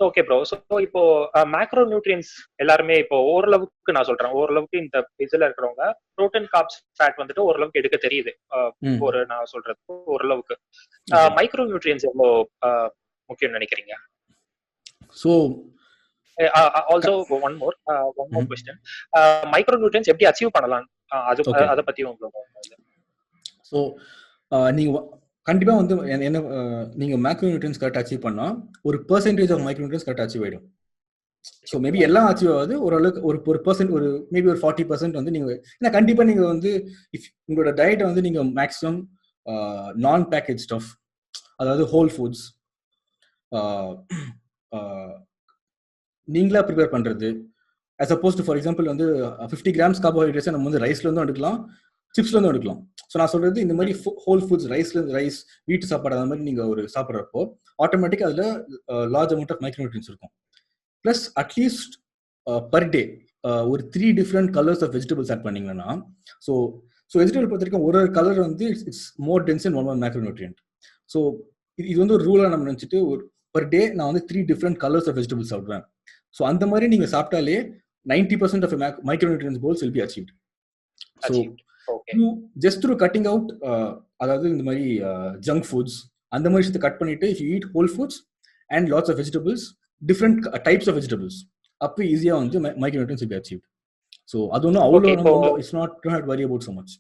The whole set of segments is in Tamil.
Okay bro. ஸோ இப்போ மேக்ரோ நியூட்ரியன்ஸ் எல்லாருமே இப்போ ஓரளவுக்கு நான் சொல்றேன், ஓரளவுக்கு இந்த இதுல இருக்கிறவங்க புரோட்டீன் கார்ப்ஸ் ஃபேட் வந்துட்டு ஓரளவுக்கு எடுக்க தெரியுது. ஒரு நான் சொல்றது ஓரளவுக்கு. மைக்ரோ நியூட்ரியன்ஸ் எவ்வளோ முக்கியம் நினைக்கிறீங்க? So also one more question, micro nutrients எப்படி அச்சீவ் பண்ணலாம், அதை பத்தி உங்களுக்கு? ஸோ நீங்க கண்டிப்பா வந்து என்ன நீங்க மேக்ரோ நியூட்ரியன்ஸ் கரெக்டாக அச்சீவ் பண்ணா ஒரு பெர்சன்டேஜ் ஆஃப் மைக்ரோ நியூட்ரியன்ஸ் கரெக்டாக அச்சீவ் ஆயிடும். ஸோ மேபி எல்லாம் அச்சீவ் ஆகுது, ஓரளவுக்கு ஒரு பர்சன்ட், ஒரு மேபி ஒரு 40% வந்து நீங்க, ஏன்னா கண்டிப்பா நீங்க வந்து உங்களோட டயட்டை வந்து நீங்க மேக்ஸிமம் நான் பேக்கேஜ் ஸ்டஃப், அதாவது ஹோல் ஃபுட்ஸ் நீங்களா ப்ரிப்பேர் பண்றது, as opposed to for example வந்து 50 கிராம்ஸ் கார்போஹைட்ரேட்ஸ் நம்ம வந்து ரைஸ்ல இருந்து எடுக்கலாம், சிப்ஸ்ல இருந்து எடுக்கலாம். ஸோ நான் சொல்றது இந்த மாதிரி ஹோல் ஃபுட்ஸ், ரைஸ், வீட்டு சாப்பாடு அந்த மாதிரி நீங்க ஒரு சாப்பிட்றப்போ ஆட்டோமேட்டிக்கா அதுல large amount of micronutrients இருக்கும். பிளஸ் அட்லீஸ்ட் பர் டே ஒரு 3 different colours of vegetables add பண்ணீங்கன்னா, ஸோ வெஜிடபிள் பொறுத்த வரைக்கும் ஒரு கலர் வந்து it's more dense in one macronutrient. So இது வந்து ஒரு ரூலா நம்ம நினைச்சிட்டு ஒரு பர் டே நான் வந்து 3 டிஃப்ரெண்ட் கலர்ஸ் ஆஃப் வெஜிடபிள்ஸ் சாப்பிடுவேன். ஸோ அந்த மாதிரி நீங்க சாப்பிட்டாலே 90% of micronutrients goals will be achieved. So just through cutting out, அதாவது இந்த மாதிரி ஜங்க் ஃபுட்ஸ் அந்த மாதிரி விஷயத்தை கட் பண்ணிட்டு if you eat whole foods and lots of vegetables, different types of vegetables, அப்போ ஈஸியா வந்து micronutrients will be achieved. So அது ஒன்றும் அவ்வளோ நம்ம it's not worry about so much.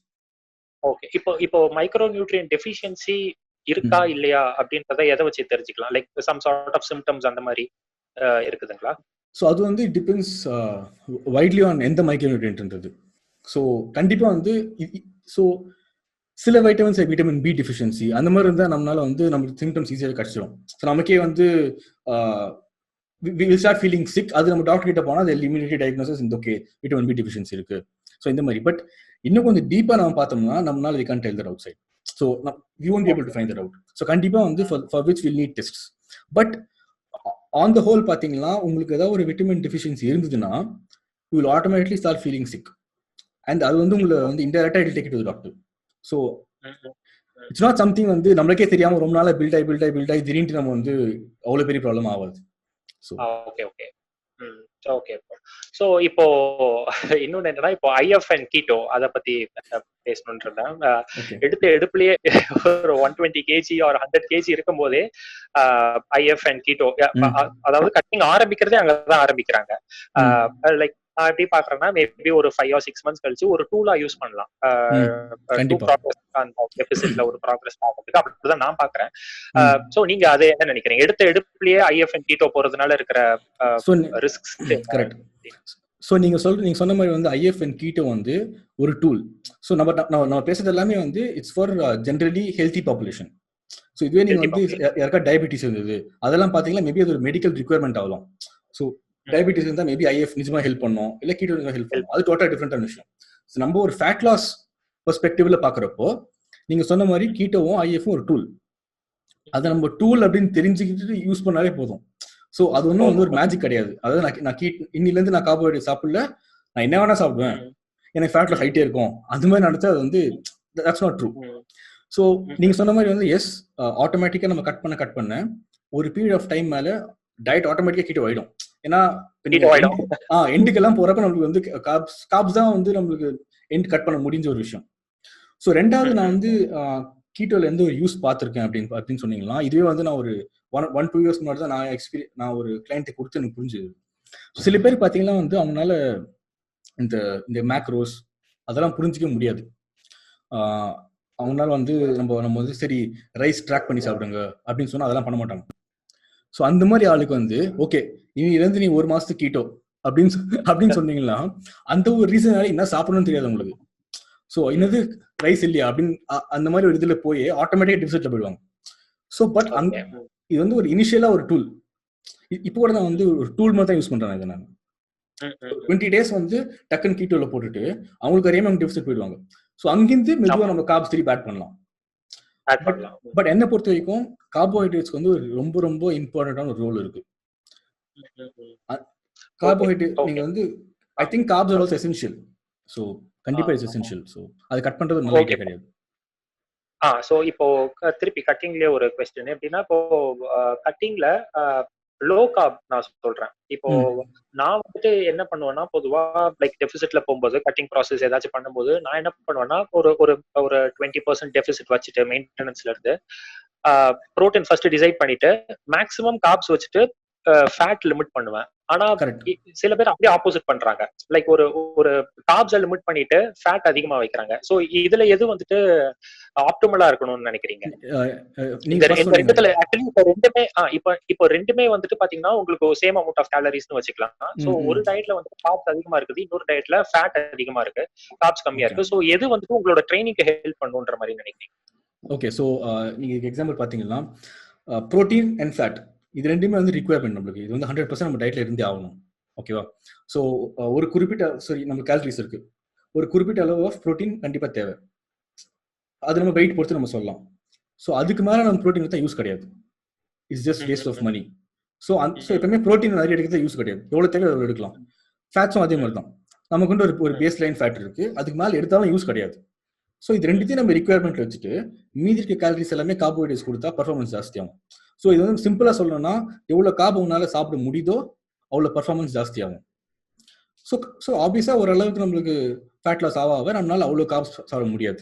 Okay, இப்போ மைக்ரோ நியூட்ரியன் டெஃபிஷியன்சி இருக்கா இல்லையா அப்படின்றத எதை வச்சு தெரிஞ்சுக்கலாம்? Like some sort of symptoms அந்த மாதிரி இருக்குதுங்களா? ஸோ அது வந்து இட் டிபெண்ட்ஸ் வைட்லி ஆன் எந்த மைக்ரோ நியூட்ரியன்ட்ன்றது. ஸோ கண்டிப்பா வந்து ஸோ சில வைட்டமின்ஸ், விட்டமின் பி டெஃபிஷியன்சி அந்த மாதிரி இருந்தால் நம்மளால வந்து நம்மளுக்கு சிம்டம்ஸ் ஈஸியாக கிடைச்சிடும். ஸோ நமக்கே வந்து we will start feeling sick. அது நம்ம டாக்டர் கிட்ட போனால் அது இமிடியேட்லி டயக்னோசிஸ் இந்த ஓகே விட்டமின் பி டெஃபிஷியன்சி இருக்கு. ஸோ இந்த மாதிரி. பட் இன்னும் கொஞ்சம் டீப்பா நம்ம பார்த்தோம்னா நம்மளால we can't tell that outside. So we won't be able to find that out. So கண்டிப்பா வந்து for which we'll need tests. But on the whole பாத்தீங்கன்னா உங்களுக்கு ஏதாவது ஒரு விட்டமின் டெஃபிஷியன்சி இருந்ததுன்னா you will automatically start feeling sick. And அது வந்து உங்களை வந்து இன்டைரக்டா it take it to the doctor. So it's not something வந்து நம்மளுக்கே தெரியாம ரொம்ப நாளா பில்ட் ஆகி திடீர்னு நம்ம வந்து அவ்வளவு பெரிய ப்ராப்ளம் ஆகாது. ஓகே. ஸோ இப்போ இன்னொன்னு என்னன்னா, இப்போ IF அண்ட் கீட்டோ அதை பத்தி பேசணுன்றேன். எடுத்த எடுப்புலயே ஒரு 120 kg or 100 kg இருக்கும் போதே IF அண்ட் கீட்டோ, அதாவது கட்டிங் ஆரம்பிக்கிறதே அங்கதான் ஆரம்பிக்கிறாங்க. லைக் நான் எப்படி பாக்குறேன்னா, மேபி ஒரு 5 or 6 months கழிச்சு ஒரு டூலா யூஸ் பண்ணலாம். டெபிசிட்ல ஒரு ப்ராக்ரஸ் ஆகிறதுக்கு அப்படிதான் நான் பாக்குறேன். சோ நீங்க அதை என்ன நினைக்கிறீங்க? எடுத்த எடுப்புலயே IF அண்ட் கீட்டோ போறதுனால இருக்கிற ரிஸ்க்ஸ்? கரெக்ட். ஸோ நீங்க சொன்ன மாதிரி வந்து IF அண்ட் கீட்டோ வந்து ஒரு டூல். ஸோ நம்ம பேசுறது எல்லாமே வந்து it's for generally healthy population. So இதுவே நீங்க வந்து யாருக்கா டயபிட்டிஸ் இருந்தது அதெல்லாம் பாத்தீங்கன்னா மேபி அது ஒரு மெடிக்கல் ரிக்வயர்மெண்ட் ஆகலாம். ஸோ டயபிட்டிஸ் இருந்தா மேபி IF நிஜமா ஹெல்ப் பண்ணும், இல்ல கீட்டோ ஹெல்ப் பண்ணும். அது டோட்டலா டிஃபரெண்டான விஷயம். நம்ம ஒரு ஃபேட் லாஸ் பெர்ஸ்பெக்டிவ்ல பாக்குறப்போ நீங்க சொன்ன மாதிரி கீட்டோவும் IFம் ஒரு டூல். அதை நம்ம டூல் அப்படின்னு தெரிஞ்சுக்கிட்டு யூஸ் பண்ணாலே போதும். ஸோ அது ஒன்றும் வந்து ஒரு மேஜிக் கிடையாது. அதாவது நான் இன்னில இருந்து நான் கார்போஹைட்ரேட் சாப்பிடல, நான் என்ன வேணா சாப்பிடுவேன், எனக்கு ஃபேட்ல ஹைட்டே இருக்கும், அது மாதிரி நினைச்சா அது வந்து தட்ஸ் நாட் ட்ரூ. ஸோ நீங்க சொன்ன மாதிரி வந்து எஸ், ஆட்டோமேட்டிக்கா நம்ம கட் பண்ண ஒரு பீரியட் ஆஃப் டைம் மேல டயட் ஆட்டோமேட்டிக்கா கீட்டோ ஆயிடும். ஏன்னா எண்டுக்கெல்லாம் போறப்ப நம்மளுக்கு வந்து கார்ப்ஸ் தான் வந்து நம்மளுக்கு எண்ட் கட் பண்ண முடிஞ்ச ஒரு விஷயம். ஸோ ரெண்டாவது நான் வந்து கீட்டோல எந்த ஒரு யூஸ் பார்த்துருக்கேன் அப்படின்னு சொன்னீங்கன்னா, இதுவே வந்து நான் ஒரு 1-2 years முன்னாடி தான் நான் ஒரு கிளைண்ட்டை கொடுத்து எனக்கு புரிஞ்சுது. சில பேர் பார்த்தீங்கன்னா வந்து அவங்களால இந்த மேக்ரோஸ் அதெல்லாம் புரிஞ்சிக்க முடியாது. அவங்களால வந்து நம்ம வந்து சரி ரைஸ் ட்ராக் பண்ணி சாப்பிடுங்க அப்படின்னு சொன்னா அதெல்லாம் பண்ண மாட்டாங்க. ஸோ அந்த மாதிரி ஆளுக்கு வந்து ஓகே இருந்து நீ 1 மாசத்துக்கு கீட்டோ அப்படின்னு சொன்னீங்கன்னா அந்த ஒரு ரீசனால என்ன சாப்பிடணும்னு தெரியாது உங்களுக்கு. ஸோ என்னது ரைஸ் இல்லையா அப்படின்னு அந்த மாதிரி ஒரு இதுல போய் ஆட்டோமேட்டிக்கா டிஃபிசிட்ல போயிடுவாங்க. ஸோ பட் இது வந்து ஒரு இனிஷியலா ஒரு டூல். இப்போ கூட நான் வந்து ஒரு டூல் மாதிரி தான் யூஸ் பண்றேன். இதை நான் 20 days வந்து டக்குன்னு கீட்டோல போட்டுட்டு அவங்களுக்கு அறியாம அவங்க டிஃபிசிட் போயிடுவாங்க. ஸோ அங்கிருந்து மெதுவா நம்ம கார்ப்ஸ் திருப்பி ஆட் பண்ணலாம். பட் என்ன பொறுத்த வரைக்கும் கார்போஹைட்ரேட்ஸ்க்கு வந்து ஒரு ரொம்ப ரொம்ப இம்பார்ட்டன்டான ஒரு ரோல் இருக்கு. கார்போஹைட்ரேட் நீங்க வந்து I think corps are also essential. So கண்டிப்பா இட்ஸ் எசென்ஷியல். ஸோ அது கட் பண்றது நல்ல ஐடியா கிடையாது. ஸோ இப்போ திருப்பி கட்டிங்லயே ஒரு क्वेश्चन எப்படின்னா, இப்போ கட்டிங்ல லோ கார்ப் நான் சொல்றேன். இப்போ நான் வந்துட்டு என்ன பண்ணுவேன்னா, பொதுவா லைக் டெபிசிட்ல போகும்போது கட்டிங் ப்ராசஸ் ஏதாச்சும் பண்ணும்போது நான் என்ன பண்ணுவேன்னா, ஒரு ஒரு ஒரு 20% டெபிசிட் வச்சுட்டு மெயின்டெனன்ஸ்ல இருந்து புரோட்டீன் ஃபர்ஸ்ட் டிசைட் பண்ணிட்டு மேக்ஸிமம் கார்ப்ஸ் வச்சுட்டு ஃபேட் லிமிட் பண்ணுவேன். ஆனா சில பேர் அப்படியே ஆப்போசிட் பண்றாங்க. லைக் ஒரு ஒரு கார்ப்ஸை லிமிட் பண்ணிட்டு ஃபேட் அதிகமா வைக்கிறாங்க. சோ இதுல எது வந்துட்டு ஆப்டிமலா இருக்கணும்னு நினைக்கிறீங்க? இந்த ரெண்டுத்துல ஆக்சுவலி இப்போ ரெண்டுமே வந்துட்டு பாத்தீங்கன்னா உங்களுக்கு சேம் அமௌண்ட் ஆஃப் கேலரிஸ்னு வச்சுக்கலாம். சோ ஒரு டயட்ல வந்து கார்ப்ஸ் அதிகமா இருக்குது, இன்னொரு டயட்ல ஃபேட் அதிகமா இருக்கு, கார்ப்ஸ் கம்மியா இருக்கு. சோ எது வந்துட்டு உங்களோட ட்ரைனிங்க்கு ஹெல்ப் பண்ணுன்ற மாதிரி நினைக்கிறீங்க? ஓகே, சோ நீங்க எக்ஸாம்பிள் பாத்தீங்கன்னா புரோட்டீன் அண்ட் ஃபேட் இது ரெண்டுமே வந்து ரிக்வயர்மெண்ட் நம்மளுக்கு. இது வந்து 100% நம்ம டயட்ல இருந்தே ஆகணும். ஓகேவா? ஸோ ஒரு குறிப்பிட்ட நம்ம கேலரிஸ் இருக்கு, ஒரு குறிப்பிட்ட அளவு ஆஃப் ப்ரோட்டீன் கண்டிப்பா தேவை. அது நம்ம வெயிட் பொறுத்து நம்ம சொல்லலாம். ஸோ அதுக்கு மேல நம்ம ப்ரோட்டீன் எடுத்தா யூஸ் கிடையாது. It's just waste of money. So எப்பவுமே ப்ரோட்டீன் நிறைய எடுக்கிறது யூஸ் கிடையாது. எவ்வளவு தேவை எவ்வளவு எடுக்கலாம். ஃபேட்ஸும் அதே மாதிரி தான். நமக்கு வந்து ஒரு பேஸ் லைன் ஃபேட் இருக்கு, அதுக்கு மேல எடுத்தாலும் யூஸ் கிடையாது. ஸோ இது ரெண்டுத்தையும் நம்ம ரிக்வயர்மெண்ட் வச்சுட்டு மீதி இருக்க கேலரிஸ் எல்லாமே கார்போஹைட்ரேட்ஸ் கொடுத்தா பர்ஃபார்மன்ஸ் ஜாஸ்தியாகும். ஸோ இது வந்து சிம்பிளா சொல்லணும்னா எவ்வளவு கார்ப் உங்களால சாப்பிட முடியுதோ அவ்வளவு பர்ஃபார்மன்ஸ் ஜாஸ்தியாகும். ஸோ ஆப்வியஸா ஓரளவுக்கு நம்மளுக்கு ஃபேட் லாஸ் ஆக நம்மளால அவ்வளவு கார்ப்ஸ் சாப்பிட முடியாது.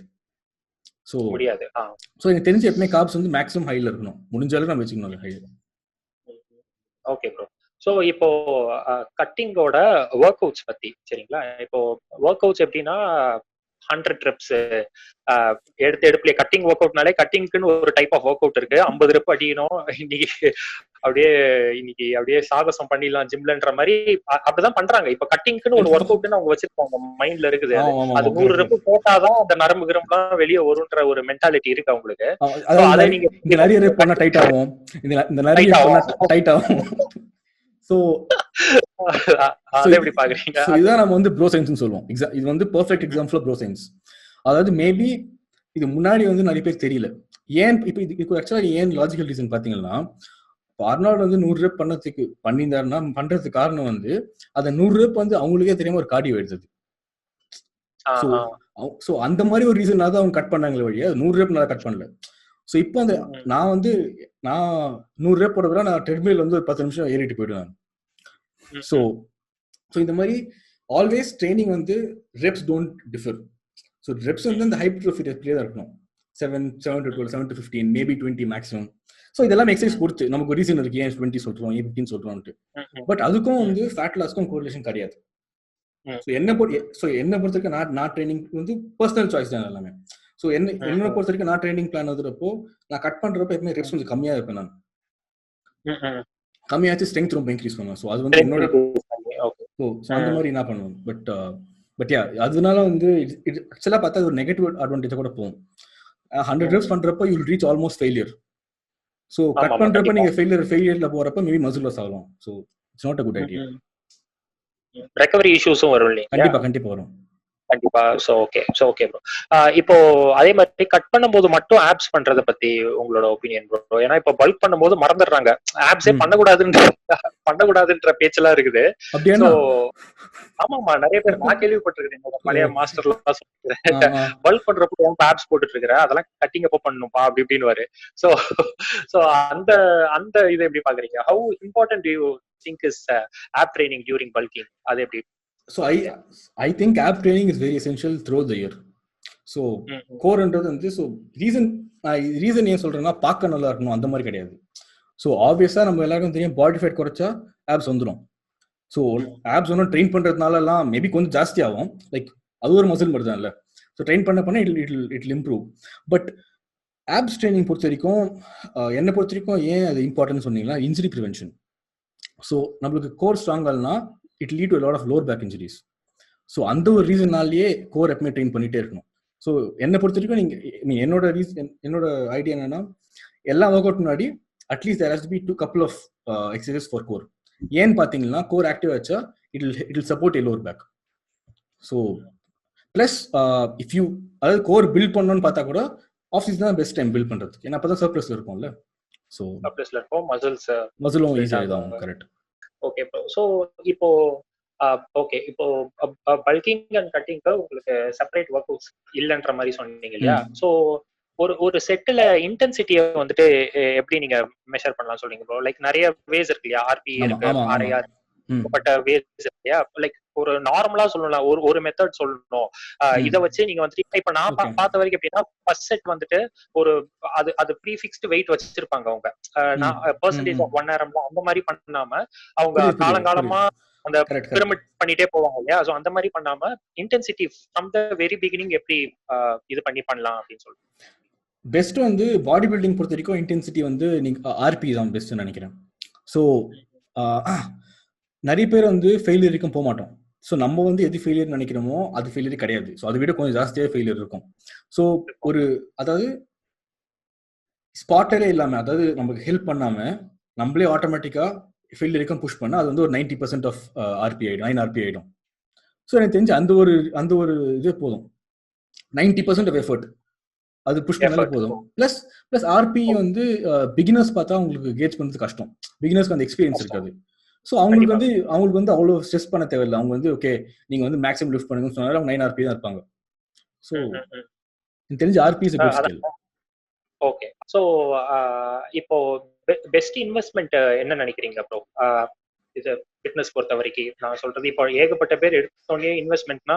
ஸோ எனக்கு தெரிஞ்சு எப்பவுமே கார்ப்ஸ் வந்து மேக்ஸிமம் ஹைல இருக்கணும், முடிஞ்ச அளவுக்கு நம்ம வச்சுக்கணும் ஹைல. Okay bro. ஸோ இப்போ கட்டிங்கோட ஒர்க் அவுட்ஸ் பத்தி சரிங்களா? இப்போ ஒர்க் அவுட்ஸ் எப்படின்னா 100 ரெப்ஸ் எடுப்புல கட்டிங் ஒர்க் அவுட்னாலே கட்டிங்க்குன்னு ஒரு டைப் ஆஃப் ஒர்க் அவுட் இருக்கு. 50 ரெப் அடிக்கணும், இன்னைக்கு அப்படியே சாகசம் பண்ணிடலாம் ஜிம்லன்ற மாதிரி அப்படிதான் பண்றாங்க. இப்ப கட்டிங்க்குன்னு ஒரு ஒர்க் அவுட்னு அவங்க வச்சிருக்காங்க, மைண்ட்ல இருக்குது. அது 100 ரெப் போட்டாதான் அந்த நரம்பு கிரம்பெல்லாம் வெளியே வரும்ன்ற ஒரு மென்டாலிட்டி இருக்கு அவங்களுக்கு. அதை நீங்க நிறைய ரெப் பண்ணா டைட் ஆகும், இந்த நிறைய பண்ணா டைட் ஆகும். சோ எப்படி பாக்குறீங்க? இதுதான் நம்ம வந்து ப்ரோ சயின்ஸ் சொல்லுவோம். இது வந்து பெர்ஃபெக்ட் எக்ஸாம்பிள் ப்ரோ சயின்ஸ். அதாவது மேபி இது முன்னாடி வந்து நிறைய பேர் தெரியல. ஏன் இப்ப இதுக்கு ஆக்சுவலா ஏன் லாஜிக்கல் ரீசன் பாத்தீங்கன்னா, அர்னால்டு வந்து 100 ரெப் பண்ணியிருந்தாருன்னா பண்றதுக்கு காரணம் வந்து அந்த 100 ரெப் வந்து அவங்களுக்கே தெரியாம ஒரு கார்டியோ எடுத்தது. சோ அந்த மாதிரி ஒரு ரீசன் தான் அவங்க கட் பண்ணாங்களே வழியா 100 ரெப் நல்லா கட் பண்ணல. சோ இப்போ அந்த நான் 100 ரெப் போட நான் ட்ரெட்மில் வந்து ஒரு 10 நிமிஷம் ஏறிட்டு போயிடுவேன். ஸோ இந்த மாதிரி ஆல்வேஸ் ட்ரைனிங் வந்து reps don't differ. So reps வந்து அந்த ஹைப்பர்ட்ரோஃபி ரெப்ஸ்லேயே தான் இருக்கணும். 7 to 12, 7 to 15, maybe 20 maximum. So இதெல்லாம் எக்ஸசைஸ் பொறுத்து நமக்கு ஒரு ரீசன் இருக்கு, ஏன் 20 சொல்றோம், ஏன் 15 சொல்றோம்ட்டு. பட் அதுக்கும் வந்து ஃபேட் லாஸ்க்கும் கோரிலேஷன் கிடையாது. ஸோ என்ன பொறுத்த வரைக்கும் நான் ட்ரைனிங் வந்து பர்சனல் சாய்ஸ் தான் எல்லாமே. ஸோ என்ன பொறுத்த வரைக்கும் நான் ட்ரைனிங் பிளான் வந்துறப்போ நான் கட் பண்றப்போ எப்பவுமே ரெப்ஸ் கொஞ்சம் கம்மியா இருப்பேன். நான் கம்மியாச்சு ஸ்ட்ரெங்த் ரொம்ப இன்க்ரீஸ் பண்ணுவேன். ஸோ அது வந்து என்னோட அந்த மாதிரி என்ன பண்ணுவேன். பட் அதனால வந்து ஆக்சுவலா பார்த்தா ஒரு நெகட்டிவ் அட்வான்டேஜ் கூட போகும். 100 ரெப்ஸ் பண்றப்போ you will reach almost failure. So cut பண்றப்ப நீங்க ஃபெயிலியர்ல போறப்ப மேபி மசில் லாஸ் ஆகலாம். So it's not a good idea. Recovery இஷ்யூஸும் வரும் இல்லையா? கண்டிப்பா வரும். கண்டிப்பா. So okay bro. இப்போ அதே மாதிரி கட் பண்ணும்போது மட்டும் ஆப்ஸ் பண்றத பத்தி உங்களோட ஒப்பீனியன் ப்ரோ. ஏன்னா இப்போ பல்க் பண்ணும்போது மறந்துடுறாங்க, ஆப்ஸே பண்ணக்கூடாதுன்ற பேச்செல்லாம் இருக்குது. ஆமாமா, நிறைய பேர் நான் கேள்விப்பட்டிருக்கேன், பழைய மாஸ்டர்லாம் சொல்லிருக்கேன், பல்க் பண்றப்போ ஆப்ஸ் போட்டுட்டு இருக்கிறேன், அதெல்லாம் கட்டிங் எப்போ பண்ணணும்பா அப்படி இப்படின்னு. சோ அந்த இதை எப்படி பாக்குறீங்க? How important to you think is ab training during bulking? அது எப்படி? So I think app training is very essential throughout the year. So core என்றது வந்து ரீசன் ஏன் சொல்றேன்னா பார்க்க நல்லா இருக்கணும் அந்த மாதிரி கிடையாது. ஸோ ஆப்வியஸா நம்ம எல்லாருக்கும் தெரியும் பாடி ஃபேட் குறைச்சா ஆப்ஸ் வந்துடும். ஸோ ஆப்ஸ் ஒன்றும் ட்ரெயின் பண்றதுனாலலாம் மேபி கொஞ்சம் ஜாஸ்தி ஆகும், லைக் அது ஒரு மசில் மாதிரி தான் இல்லை. ஸோ ட்ரெயின் பண்ண it improve. But abs training பொறுத்த வரைக்கும் என்னை பொறுத்த வரைக்கும் ஏன் அது இம்பார்ட்டன்ட் சொன்னீங்கன்னா இன்ஜுரி ப்ரிவென்ஷன். ஸோ நம்மளுக்கு கோர் ஸ்ட்ராங்கல்னா it lead to a lot of lower back injuries. So அந்த ஒரு ரீசன்னாலேயே கோர் எப்பவுமே ட்ரெயின் பண்ணிட்டே இருக்கணும். ஸோ என்னை பொறுத்த வரைக்கும் என்னோட ஐடியா என்னன்னா எல்லா ஒர்க் அவுட் முன்னாடி at least there has to be couple of exercises for core. ஏன்னு பார்த்தீங்கன்னா கோர் ஆக்டிவ் ஆச்சா it will support a lower back. So plus if you அதாவது கோர் பில்ட் பண்ணணும்னு பார்த்தா கூட ஆஃப் சீசன் தான் பெஸ்ட் டைம் பில்ட் பண்றதுக்கு. ஏன்னா அப்பதான் சர்ப்ளஸ்ல இருக்கும்ல. ஸோ சர்ப்ளஸ்ல இருக்கும், மசிலும் ஈஸியாக இதாகும். கரெக்ட். Okay bro. ஸோ இப்போ பல்கிங் அண்ட் கட்டிங்க்கு உங்களுக்கு செப்பரேட் ஒர்க் அவுட்ஸ் இல்லைன்ற மாதிரி சொன்னீங்க இல்லையா? ஸோ ஒரு செட்ல இன்டென்சிட்டியை வந்துட்டு எப்படி நீங்க மெஷர் பண்ணலாம் சொல்றீங்க ப்ரோ? லைக் நிறைய வேஸ் இருக்கு இல்லையா, ஆர்பி இருக்கு, ஆர்ஐஆர் வேஸ் இல்லையா? லைக் ஒரு நார்மலா சொல்லலாம், ஒரு மெத்தட் சொல்லணும். இதை வச்சு நீங்க வந்துட்டு இப்ப நான் பார்த்த வரைக்கும் எப்படின்னா, ஃபர்ஸ்ட் செட் வந்துட்டு ஒரு அது ப்ரீஃபிக்ஸ்டு வெயிட் வச்சிருப்பாங்க அவங்க. நான் பெர்சன்டேஜ் ஆஃப் 1 hour அந்த மாதிரி பண்ணாம அவங்க காலங்காலமா அந்த பிரமிட் பண்ணிட்டே போவாங்க இல்லையா? சோ அந்த மாதிரி பண்ணாம intensity from the very beginning எப்படி இது பண்ணலாம் அப்படின்னு சொல்லிட்டு. பெஸ்ட் வந்து பாடி பில்டிங் பொறுத்த வரைக்கும் இன்டென்சிட்டி வந்து நீங்க ஆர்பி தான் பெஸ்ட் நினைக்கிறேன். ஸோ நிறைய பேர் வந்து ஃபெயிலியர் வரைக்கும் போக மாட்டோம். ஸோ நம்ம வந்து எது ஃபெயிலியர் நினைக்கிறோமோ அது ஃபெயிலியர் கிடையாது. ஸோ அதை விட கொஞ்சம் ஜாஸ்தியாக ஃபெயிலியர் இருக்கும். ஸோ அதாவது ஸ்பாட்டரே இல்லாமல், அதாவது நமக்கு ஹெல்ப் பண்ணாமல் நம்மளே ஆட்டோமேட்டிக்காக ஃபெயிலியர் வரைக்கும் புஷ் பண்ணால் அது வந்து ஒரு 90% ஆஃப் ஆர்பி ஆகிடும், 9 ஆர்பி ஆகிடும். ஸோ எனக்கு தெரிஞ்சு அந்த ஒரு இது போதும், 90% ஆஃப் எஃபர்ட் அது புஷ் பண்ணாலே போதும். பிளஸ் ஆர்பி வந்து பிகினர்ஸ் பார்த்தா உங்களுக்கு கேட்ச் பண்ணுறது கஷ்டம். பிகினர்ஸ்க்கு அந்த எக்ஸ்பீரியன்ஸ் இருக்காது. ஸோ அவங்களுக்கு வந்து அவ்வளோ ஸ்ட்ரெஸ் பண்ண தேவையில்லை. அவங்க வந்து ஓகே நீங்க வந்து மேக்ஸிமம் லிஃப்ட் பண்ணுங்கன்னு சொன்னாலும் அவங்க 9 ஆர்பி தான் இருப்பாங்க. ஸோ எனக்கு தெரிஞ்சு RP is a good skill. Okay. So இப்போ பெஸ்ட் இன்வெஸ்ட்மெண்ட் என்ன நினைக்கிறீங்க ப்ரோ? இது ஃபிட்னஸ் பொறுத்த வரைக்கும் நான் சொல்றது, இப்போ ஏகப்பட்ட பேர் எடுத்தோடனே இன்வெஸ்ட்மெண்ட்னா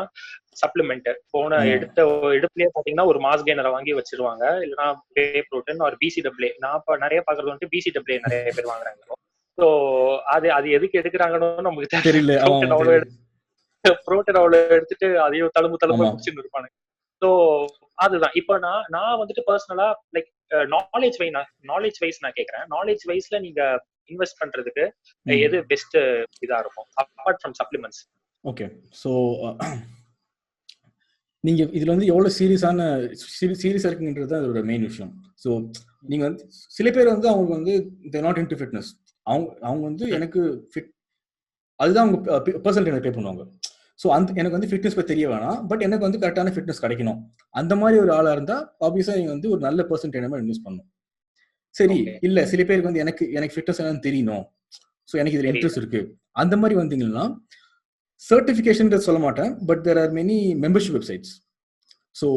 சப்ளிமெண்ட் போன எடுப்புலயே பாத்தீங்கன்னா ஒரு மாஸ் கெய்னரை வாங்கி வச்சிருவாங்க, இல்லைன்னா வே புரோட்டீன் ஒரு பிசிடபிள்யூ. நான் இப்போ நிறைய பாக்குறது வந்து பிசிடபிள்யூ நிறைய பேர் வாங்குறாங்க. ஸோ அது எதுக்கு எடுக்கிறாங்கன்னு நமக்கு தெரியல. புரோட்டீன் அவ்வளவு எடுத்துட்டு அதையும் தழும்பு குடிச்சுன்னு இருப்பாங்க. ஸோ அதுதான் இப்போ நான் வந்துட்டு பர்சனலா லைக் நாலேஜ் வைஸ் நான் கேக்குறேன். நாலேஜ் வைஸ்ல நீங்க இன்வெஸ்ட் பண்றதுக்கு எது பெஸ்ட் இதா இருக்கும் apart from supplements? Okay. So நீங்க இதுல வந்து எவ்வளவு சீரியஸா இருக்குன்றது தான் அதோட மெயின் விஷயம். ஸோ நீங்க வந்து சில பேர் வந்து அவங்க வந்து தே நாட் இன்டு ஃபிட்னஸ், அவங்க வந்து எனக்கு ஃபிட் அதுதான் அவங்க பர்சன்ட் எனக்கு பே பண்ணுவாங்க. ஸோ எனக்கு வந்து ஃபிட்னஸ் பற்றி தெரிய வேணாம், பட் எனக்கு வந்து கரெக்டான ஃபிட்னஸ் கிடைக்கணும். அந்த மாதிரி ஒரு ஆளாக இருந்தால் ஆப்வியஸாக நீங்கள் வந்து ஒரு நல்ல பர்சன்ட் இன்வெஸ்ட் பண்ணணும். சரி இல்லை சில பேருக்கு வந்து எனக்கு ஃபிட்னஸ் என்னன்னு தெரியணும், ஸோ எனக்கு இதில் இன்ட்ரெஸ்ட் இருக்கு, அந்த மாதிரி வந்தீங்கன்னா சர்டிஃபிகேஷன் சொல்ல மாட்டேன், but there are many membership websites. So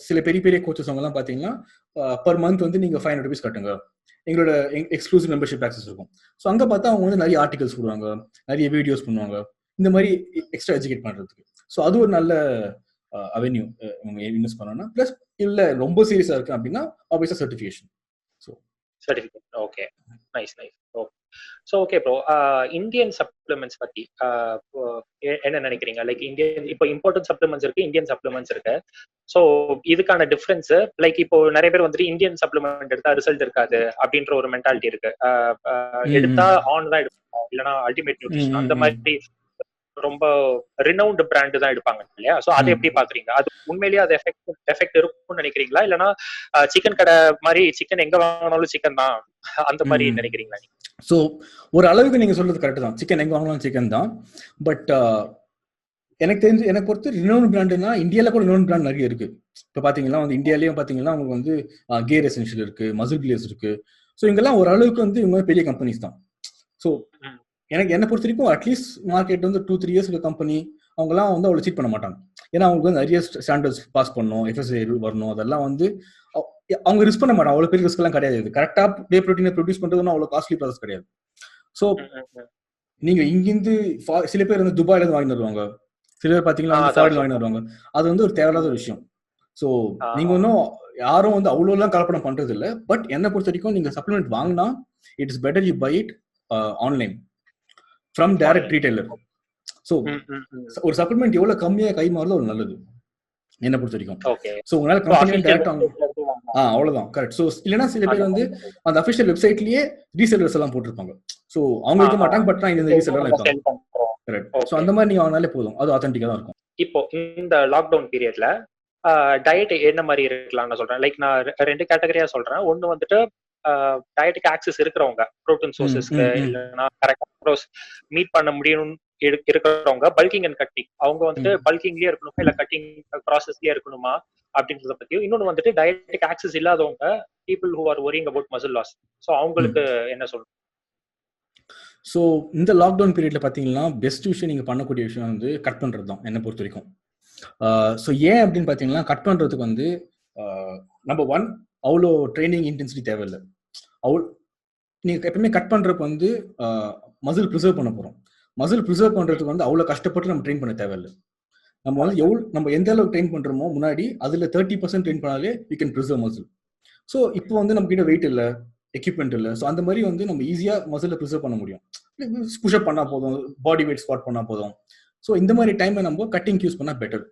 சில பெரிய கோச்சஸ் அவங்கலாம் பார்த்தீங்கன்னா பர் மந்த் வந்து நீங்கள் 500 rupees கட்டுங்க, எங்களோட எக்ஸ்க்ளூசிவ் மெம்பர்ஷிப் ஆக்சஸ் இருக்கும். ஸோ அங்கே பார்த்தா அவங்க வந்து நிறைய ஆர்டிகல்ஸ் போடுவாங்க, நிறைய வீடியோஸ் பண்ணுவாங்க இந்த மாதிரி எக்ஸ்ட்ரா எஜுகேட் பண்றதுக்கு. ஸோ அது ஒரு நல்ல அவென்யூ இன்வெஸ்ட் பண்ணணும்னா. பிளஸ் இல்லை ரொம்ப சீரியஸா இருக்கு அப்படின்னா ஆப்வியஸா certification. So certificate. Okay, nice. Okay. So okay bro, Indian supplements பத்தி என்ன நினைக்கிறீங்க? லைக் இந்தியன் இப்போ இம்போர்ட்டட் சப்ளிமெண்ட்ஸ் இருக்கு, இந்தியன் சப்ளிமெண்ட்ஸ் இருக்கு. ஸோ இதுக்கான டிஃபரன்ஸ் லைக் இப்போ நிறைய பேர் வந்துட்டு இந்தியன் சப்ளிமெண்ட் எடுத்தா ரிசல்ட் இருக்காது அப்படின்ற ஒரு மென்டாலிட்டி இருக்கு. எடுத்தா ஆன் தான் எடுப்பாங்க, இல்லைன்னா அல்டிமேட் நியூட்ரிஷன் அந்த மாதிரி ரொம்ப ரினவுண்ட் பிராண்ட் தான் எடுப்பாங்க இல்லையா? சோ அதை எப்படி பாக்குறீங்க? அது உண்மையிலேயே அது எஃபெக்ட் இருக்கும்னு நினைக்கிறீங்களா, இல்லைன்னா சிக்கன் கடை மாதிரி சிக்கன் எங்க வாங்கினாலும் சிக்கன் தான் அந்த மாதிரி நினைக்கிறீங்களா? ஸோ ஒரு அளவுக்கு நீங்க சொல்றது கரெக்ட் தான், சிக்கன் எங்க வாங்கினாலும் சிக்கன் தான். பட் எனக்கு பொறுத்து ரினவுண்ட் பிராண்ட்னா இந்தியால கூட ரினவுண்ட் பிராண்ட் நிறைய இருக்கு. இப்போ பாத்தீங்கன்னா வந்து இந்தியாலயும் பாத்தீங்கன்னா உங்களுக்கு வந்து கேர் எசென்ஷியல் இருக்கு, மசில் பிளேஸ் இருக்கு. ஸோ இங்கெல்லாம் ஒரு அளவுக்கு வந்து இவங்க பெரிய கம்பெனிஸ் தான். ஸோ என்ன பொறுத்த வரைக்கும் அட்லீஸ்ட் மார்க்கெட் வந்து 2-3 years கம்பெனி அவங்கலாம் வந்து அவ்வளோ சீட் பண்ண மாட்டாங்க. ஏன்னா அவங்களுக்கு வந்து நிறைய ஸ்டாண்டர்ட்ஸ் பாஸ் பண்ணணும், FSSAI வரணும், அதெல்லாம் வந்து அவங்க ரிஸ்க் பண்ண மாட்டாங்க. அவ்வளோ பெரிய ரிஸ்க் எல்லாம் கிடையாது. கரெக்டா வே ப்ரோட்டீனை ப்ரொடியூஸ் பண்றதுன்னு அவ்வளோ காஸ்ட்லி ப்ராசஸ் கிடையாது. ஸோ நீங்க இங்கிருந்து சில பேர் வந்து துபாயில இருந்து வாங்கி வருவாங்க, சில பேர் பாத்தீங்கன்னா ஃபாரின்ல வாங்கி வருவாங்க. அது வந்து ஒரு தேவையில்லாத விஷயம். ஸோ நீங்க ஒன்றும் யாரும் வந்து அவ்வளோ எல்லாம் கலப்படம் பண்றது இல்லை. பட் என்னை பொறுத்த வரைக்கும் நீங்க சப்ளிமெண்ட் வாங்கினா it is better you buy it online from direct retailer. So ஒரு சப்ளிமெண்ட் எவ்வளவு கம்மியா கை மாறுதோ ஒரு நல்லது என்ன பொறுத்த வரைக்கும். ஸோ உங்களால கம்பெனி டைரக்ட் அவ்வளவுதான் கரெக்ட். ஸோ இல்லைன்னா சில பேர் வந்து அந்த அஃபிஷியல் வெப்சைட்லயே ரீசெல்லர்ஸ் எல்லாம் போட்டிருப்பாங்க. ஸோ அவங்க இருக்க மாட்டாங்க, பட் நான் இந்த ரீசெல்லர் இருக்காங்க. கரெக்ட். ஸோ அந்த மாதிரி நீங்க வாங்கினாலே போதும், அது ஆத்தென்டிக்கா தான் இருக்கும். இப்போ இந்த லாக்டவுன் பீரியட்ல டயட் என்ன மாதிரி இருக்கலாம்னு சொல்றேன். லைக் நான் 2 கேட்டகரியா சொல்றேன். ஒன்னு வந்துட்டு டயட்டுக்கு ஆக்சஸ் இருக்கிறவங்க, ப்ரோட்டீன் சோர்சஸ்க்கு இல்லைன்னா கரெக்டா மீட் பண்ண முடியும் இருக்கிறவங்க, பல்கிங் அண்ட் கட்டிங், அவங்க வந்துட்டு பல்கிங்லயே இருக்கணுமா இல்ல கட்டிங் ப்ராசஸ்லயே இருக்கணுமா அப்படின்றத பத்தியும். இன்னொன்னு வந்துட்டு டயட்டுக்கு ஆக்சஸ் இல்லாதவங்க, people who are worrying about muscle loss, so அவங்களுக்கு என்ன சொல்லணும்? ஸோ இந்த லாக்டவுன் பீரியட்ல பாத்தீங்கன்னா பெஸ்ட் விஷயம் நீங்க பண்ணக்கூடிய விஷயம் வந்து கட் பண்றது தான் என்ன பொறுத்த வரைக்கும். ஸோ ஏன் அப்படின்னு பாத்தீங்கன்னா கட் பண்றதுக்கு வந்து நம்பர் 1 அவ்வளோ ட்ரைனிங் இன்டென்சிட்டி தேவையில்லை. நீங்க எப்பவுமே கட் பண்றப்ப வந்து மசில் ப்ரிசர்வ் பண்ண போறோம். மசில் ப்ரிசர்வ் பண்றதுக்கு வந்து அவ்வளோ கஷ்டப்பட்டு நம்ம ட்ரெயின் பண்ண தேவையில்லை. நம்ம வந்து நம்ம எந்த அளவுக்கு ட்ரெயின் பண்றோமோ முன்னாடி அதுல 30% ட்ரெயின் பண்ணாலே we can preserve muscle. So இப்போ வந்து நம்ம கிட்ட வெயிட் இல்லை, எக்யூப்மெண்ட் இல்லை. ஸோ அந்த மாதிரி வந்து நம்ம ஈஸியா மசிலை ப்ரிசர்வ் பண்ண முடியும். புஷ்அப் பண்ணா போதும், பாடி வெயிட் ஸ்குவாட் பண்ணா போதும். ஸோ இந்த மாதிரி டைமை நம்ம கட்டிங் யூஸ் பண்ணா பெட்டர்.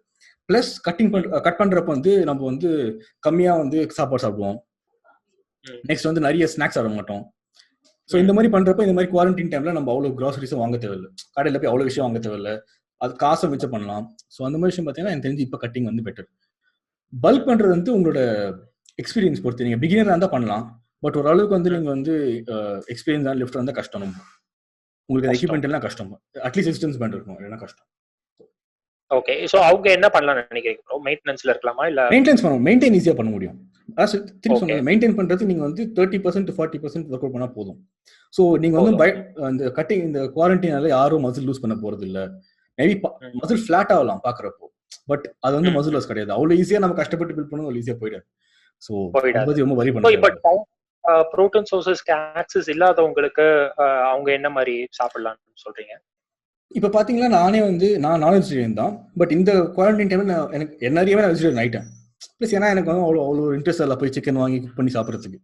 பிளஸ் கட் பண்றப்ப வந்து நம்ம வந்து கம்மியா வந்து சாப்பாடு சாப்பிடுவோம். நெக்ஸ்ட் வந்து நிறைய ஸ்நாக்ஸ் சாப்பிட மாட்டோம். ஸோ இந்த மாதிரி பண்றப்ப இந்த மாதிரி குவாரண்டைன் டைம்ல நம்ம அவ்வளவு கிராசரிஸும் வாங்க தேவையில்லை, கடையில போய் அவ்வளவு விஷயம் வாங்க தேவையில்லை, அது காசை மிச்சம் பண்ணலாம். ஸோ அந்த மாதிரி விஷயம் பார்த்தீங்கன்னா எனக்கு தெரிஞ்சு இப்போ கட்டிங் வந்து பெட்டர். பல்க் பண்றது வந்து உங்களோட எக்ஸ்பீரியன்ஸ் பொறுத்து. நீங்க பிகினரா இருந்தா பண்ணலாம், பட் ஒரு அளவுக்கு வந்து நீங்க வந்து எக்ஸ்பீரியன்ஸ் தான் லிஃப்ட் வந்தா கஷ்டம். உங்களுக்கு எக்யூப்மெண்ட் எல்லாம் கஷ்டம், அட்லீஸ்ட் ரெசிஸ்டன்ஸ் பேண்ட் இருக்கும், இல்லைன்னா கஷ்டம். ஓகே, சோ அவங்க என்ன பண்ணலாம்னு நினைக்கிறீங்க ப்ரோ? மெயின்டெனன்ஸ்ல இருக்கலாமா இல்ல மெயின்டெனன்ஸ் பண்ணணும்? மெயின்டைன் ஈஸியா பண்ண முடியும். திருப்பி சொன்னேன், மெயின்டைன் பண்றது நீங்க வந்து 30% to 40% ஒர்க் அவுட் பண்ணா போதும். சோ நீங்க வந்து இந்த கட்டிங் இந்த குவாரண்டைனால யாரும் மசில் லூஸ் பண்ண போறது இல்ல. மேபி மசில் ஃபிளாட் ஆகலாம் பாக்குறப்போ, பட் அது வந்து மசில் லாஸ் கிடையாது. அவ்வளவு ஈஸியா நம்ம கஷ்டப்பட்டு பில்ட் பண்ணணும், அவ்வளவு ஈஸியா போயிடாது. சோ அத பத்தி ரொம்ப வரி பண்ண தேவையில்லை. புரோட்டீன் சோர்சஸ் ஆக்சஸ் இல்லாதவங்களுக்கு அவங்க என்ன மாதிரி சாப்பிடலாம்னு சொல்றீங்க? இப்ப பாத்தீங்கன்னா நானே வந்து நான் வெஜிடேரியன் தான், பட் இந்த குவாரண்டைன் டைம்ல எனக்கு என்னறியவே நான் வெஜிடேரியன் ஆயிட்டேன். பிளஸ் ஏன்னா எனக்கு வந்து அவ்வளோ இன்ட்ரெஸ்ட் இல்லை போய் சிக்கன் வாங்கி குக் பண்ணி சாப்பிட்றதுக்கு.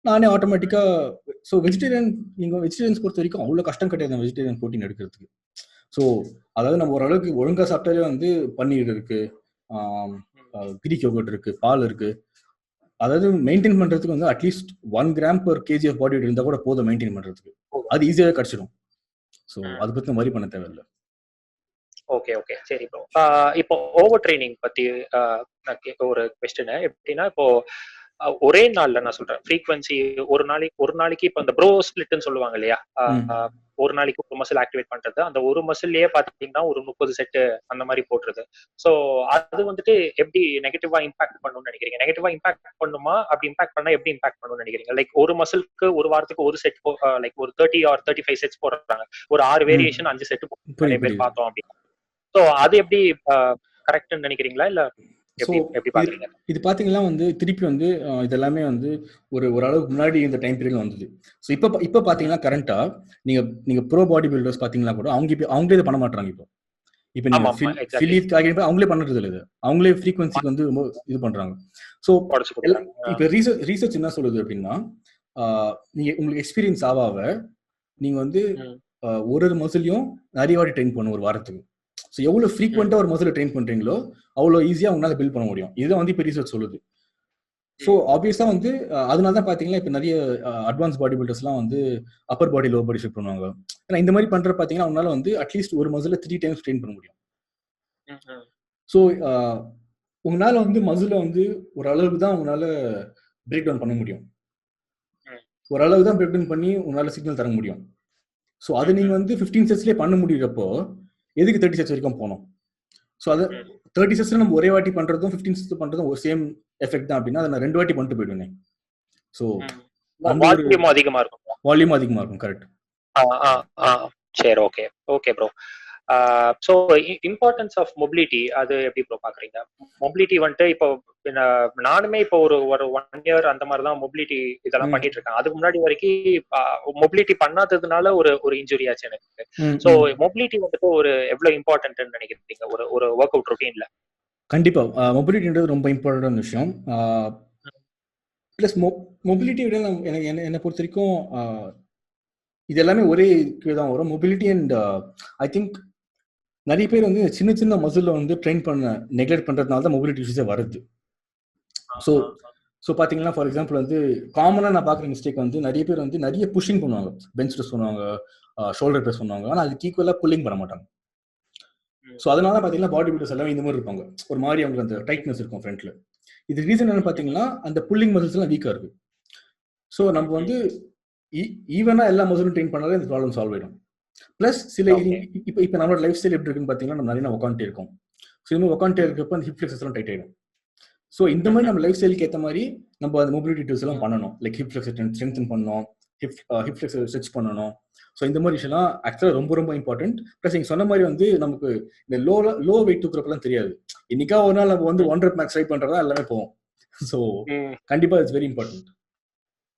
நானே ஆட்டோமேட்டிக்கா ஸோ வெஜிடேரியன், நீங்க வெஜிடேரியன்ஸ் பொறுத்த வரைக்கும் அவ்வளோ கஷ்டம் கிடையாது வெஜிடேரியன் ப்ரோட்டீன் எடுக்கிறதுக்கு. ஸோ அதாவது நம்ம ஓரளவுக்கு ஒழுங்கா சாப்பிட்டாலே வந்து பன்னீர் இருக்கு, கிரீக் யோகர்ட் இருக்கு, பால் இருக்கு. அதாவது மெயின்டைன் பண்றதுக்கு வந்து at least 1 gram per kg of body weight இருந்தா கூட போதும் மெயின்டைன் பண்றதுக்கு. அது ஈஸியாவே கிடைச்சிடும். ஸோ அதை பத்தி வரி பண்ண தேவையில்லை. ஓகே ஓகே, சரி ப்ரோ. இப்போ ஓவர் ட்ரைனிங் பத்தி ஒரு கொஸ்டின். எப்படின்னா இப்போ ஒரே நாள்ல நான் சொல்றேன் ஃப்ரீக்வன்சி ஒரு நாளைக்கு இப்போ இந்த ப்ரோ ஸ்பிளிட்னு சொல்லுவாங்க இல்லையா, ஒரு நாளைக்கு ஒரு மசில் ஆக்டிவேட் பண்றது, அந்த ஒரு மசில்லயே பாத்தீங்கன்னா ஒரு 30 செட் அந்த மாதிரி போடுறது. சோ அது வந்துட்டு எப்படி நெகட்டிவா இம்பாக்ட் பண்ணும்னு நினைக்கிறீங்க? நெகட்டிவா இம்பாக்ட் பண்ணுமா? அப்படி இம்பாக்ட் பண்ணா எப்படி இம்பாக்ட் பண்ணும்னு நினைக்கிறீங்க? லைக் ஒரு மசிலுக்கு ஒரு வாரத்துக்கு ஒரு செட், லைக் ஒரு 30 or 35 செட்ஸ் போடுறாங்க, ஒரு 6 வேரியேஷன் 5 செட் நிறைய பேர் பார்த்தோம் அப்படின்னு. சோ அது எப்படி கரெக்ட்னு நினைக்கிறீங்களா இல்ல எப்படி பாக்குறீங்க? இது பாத்தீங்கன்னா வந்து திருப்பி வந்து இதெல்லாமே வந்து ஓரளவுக்கு முன்னாடி இந்த டைம் பீரியட்ல வந்தது. ஸோ இப்ப பாத்தீங்கன்னா கரண்டா நீங்க ப்ரோ பாடி பில்டர்ஸ் பாத்தீங்கன்னா கூட அவங்களே இதை பண்ண மாட்டாங்க. இப்போ நீங்க ஃபிலிட்காக அவங்களே பண்றது இல்லை, அவங்களே ஃப்ரீக்வன்சிக்கு வந்து ரொம்ப இது பண்றாங்க. ஸோ இப்போ ரீசர்ச் என்ன சொல்லுது அப்படின்னா, நீங்க உங்களுக்கு எக்ஸ்பீரியன்ஸ் ஆவாவ நீங்க வந்து ஒரு மசிலையும் நிறைய வாட்டி ட்ரெயின் பண்ணும் ஒரு வாரத்துக்கு. ஸோ எவ்வளவு ஃப்ரீக்வெண்டா ஒரு மசிலை ட்ரெயின் பண்றீங்களோ அவ்வளோ ஈஸியா உங்களால பில்ட் பண்ண முடியும். இதுதான் வந்து இப்போ ரீசர்ச் சொல்லுது. ஸோ ஆப்வியஸா வந்து அதனால தான் பாத்தீங்கன்னா இப்போ நிறைய அட்வான்ஸ் பாடி பில்டர்ஸ்லாம் வந்து அப்பர் பாடி லோவர் பாடி ஷிஃப்ட் பண்ணுவாங்க. ஏன்னா இந்த மாதிரி பண்ற பாத்தீங்கன்னா உங்களால வந்து அட்லீஸ்ட் ஒரு மசிலை 3 times ட்ரெயின் பண்ண முடியும். ஸோ உங்களால வந்து மசிலை வந்து ஒரு அளவுக்கு தான் உங்களால பிரேக் டவுன் பண்ண முடியும், ஒரு அளவுக்கு தான் பிரேக் டவுன் பண்ணி உங்களால சிக்னல் தர முடியும். ஸோ அது நீங்க வந்து 15 செட்ஸ்லேயே பண்ண முடியறப்போ எதுக்கு 30 செட்ஸ் வரைக்கும் போனோம்? ஸோ அது 30 செட்ஸ் நம்ம ஒரே வாட்டி பண்றதும் 15 செட்ஸ் பண்றதும் ஒரு சேம் எஃபெக்ட் தான் அப்படின்னா அதை நான் 2 வாட்டி பண்ணிட்டு போயிடுவேன். ஸோ வால்யூம் அதிகமா இருக்கும். கரெக்ட். சரி, okay okay bro. So importance of mobility அது எப்படி ப்ரோ பாக்குறீங்க? மொபிலிட்டி வந்துட்டு இப்போ நானுமே இப்போ ஒரு 1 year அந்த மாதிரிதான் மொபிலிட்டி இதெல்லாம் பண்ணிட்டு இருக்கேன். அதுக்கு முன்னாடி வரைக்கும் மொபிலிட்டி பண்ணாததுனால ஒரு இன்ஜுரி ஆச்சு எனக்கு. ஸோ மொபிலிட்டி வந்துட்டு ஒரு எவ்வளவு இம்பார்ட்டன்ட்னு நினைக்கிறீங்க ஒரு ஒர்க் அவுட் ரொட்டீன்ல? கண்டிப்பா மொபிலிட்டின்றது ரொம்ப இம்பார்ட்டன்டான விஷயம். பிளஸ் மொபிலிட்டி விட எனக்கு என்னை பொறுத்த வரைக்கும் இது எல்லாமே ஒரே தான் வரும். மொபிலிட்டி அண்ட் ஐ திங்க் நிறைய பேர் வந்து சின்ன சின்ன மசில்ல வந்து ட்ரெயின் பண்ண நெக்லெக்ட் பண்றதுனால தான் மொபிலிட்டி இஷ்யூஸே வருது. ஸோ பாத்தீங்கன்னா ஃபார் எக்ஸாம்பிள் வந்து காமனா நான் பாக்குற மிஸ்டேக் வந்து நிறைய பேர் வந்து நிறைய புஷிங் பண்ணுவாங்க, பெஞ்ச் ப்ரெஸ் பண்ணுவாங்க, ஷோல்டர் ப்ரெஸ் பண்ணுவாங்க, ஆனால் அதுக்கு ஈக்குவலா புல்லிங் பண்ண மாட்டாங்க. ஸோ அதனால பாத்தீங்கன்னா பாடி பில்டர்ஸ் எல்லாமே இந்த மாதிரி இருப்பாங்க, ஒரு மாதிரி அவங்களுக்கு அந்த டைட்னஸ் இருக்கும் ஃப்ரண்ட்ல. இது ரீசன் என்னன்னு பாத்தீங்கன்னா அந்த புல்லிங் மசில்ஸ் எல்லாம் வீக்கா இருக்கு. ஸோ நம்ம வந்து ஈவனா எல்லா மசிலும் ட்ரெயின் பண்ணாலே இந்த ப்ராப்ளம் சால்வ் ஆயிடும். பிளஸ் சில இப்போ நம்மளோட லைஃப் ஸ்டைல் எப்படி இருக்குன்னு பாத்தீங்கன்னா நம்ம நிறைய உட்காந்துட்டே இருக்கோம். ஸோ இந்த மாதிரி உட்காந்துட்டே இருக்கப்போ அந்த ஹிப் ஃபிளெக்ஸஸ் எல்லாம் டைட் ஆயிடும். ஸோ இந்த மாதிரி நம்ம லைஃப் ஸ்டைலுக்கு ஏற்ற மாதிரி நம்ம அந்த மொபிலிட்டி டூல்ஸ் எல்லாம் பண்ணணும். லைக் ஹிப் ஃபிளெக்ஸ் ஸ்ட்ரென்தன் பண்ணணும், ஹிப் ஃபிளெக்ஸ் ஸ்ட்ரெச் பண்ணணும். ஸோ இந்த மாதிரி விஷயம்லாம் ஆக்சுவலாக ரொம்ப ரொம்ப இம்பார்ட்டன்ட். ப்ளஸ் நீங்கள் சொன்ன மாதிரி வந்து நமக்கு இந்த லோ வெயிட் தூக்குறப்பெல்லாம் தெரியாது. இன்னைக்கா ஒரு நாள் நம்ம வந்து 1 rep max ட்ரை பண்றதா எல்லாமே போவோம். ஸோ கண்டிப்பா it's very important.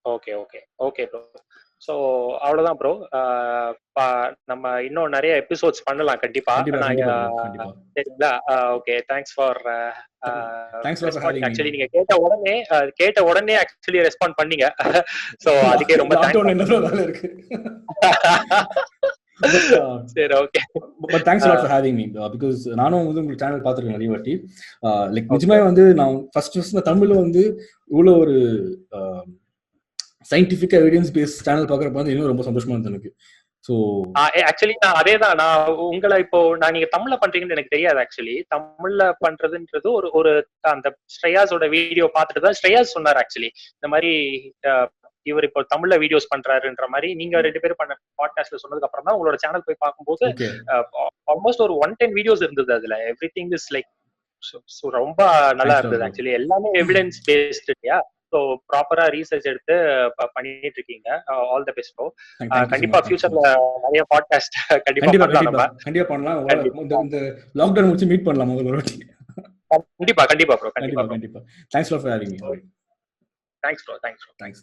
Okay okay okay bro. So அவ்வளோதான் ப்ரோ. நம்ம இன்னும் நிறைய எபிசோட்ஸ் பண்ணலாம் கண்டிப்பா. சரிங்களா? Okay, thanks for responding. Actually நீங்க கேட்ட உடனே ஆக்சுவலி ரெஸ்பாண்ட் பண்ணீங்க. ஸோ அதுக்கே ரொம்ப தேங்க்ஸ். சரி, okay. But thanks a lot for having me, because நானும் வந்து உங்க சேனல் பார்த்திருக்கேன் நிறைய வாட்டி. லைக் நிஜமா வந்து நான் ஃபர்ஸ்ட் தமிழ்ல வந்து இவ்வளவு ஒரு சயின்டிஃபிக் எவிடன்ஸ் பேஸ் சேனல் பார்க்கறப்ப வந்து இன்னும் ரொம்ப சந்தோஷமா இருந்தது எனக்கு. ஸோ ஆக்சுவலி நான் அதேதான், நான் உங்களை இப்போ நீங்க தமிழ்ல பண்றீங்கன்னு எனக்கு தெரியாது. ஆக்சுவலி தமிழ்ல பண்றதுன்றது ஒரு அந்த ஸ்ரேயாஸோட வீடியோ பார்த்துட்டு தான் ஸ்ரேயாஸ் சொன்னார். ஆக்சுவலி இந்த மாதிரி இவர் இப்போ தமிழ்ல வீடியோஸ் பண்றாருன்ற மாதிரி நீங்க 2 பேரும் பண்ண பாட்காஸ்ட்ல சொன்னதுக்கு அப்புறம் தான் உங்களோட சேனல் போய் பார்க்கும்போது ஆல்மோஸ்ட் ஒரு 110 வீடியோஸ் இருந்தது. அதுல எவ்ரிதிங் இஸ் லைக் ரொம்ப நல்லா இருந்தது. ஆக்சுவலி எல்லாமே எவிடன்ஸ் பேஸ்ட் இல்லையா? ஸோ ப்ராப்பரா ரீசர்ச் எடுத்து பண்ணிட்டு இருக்கீங்க. All the best bro. கண்டிப்பா ஃபியூச்சர்ல நிறைய பாட்காஸ்ட் கண்டிப்பா பண்ணலாம். இந்த லாக்டவுன் முடிச்சு மீட் பண்ணலாம் முதல்ல. கண்டிப்பா ப்ரோ. கண்டிப்பா. Thanks for having me. Thanks bro. Thanks.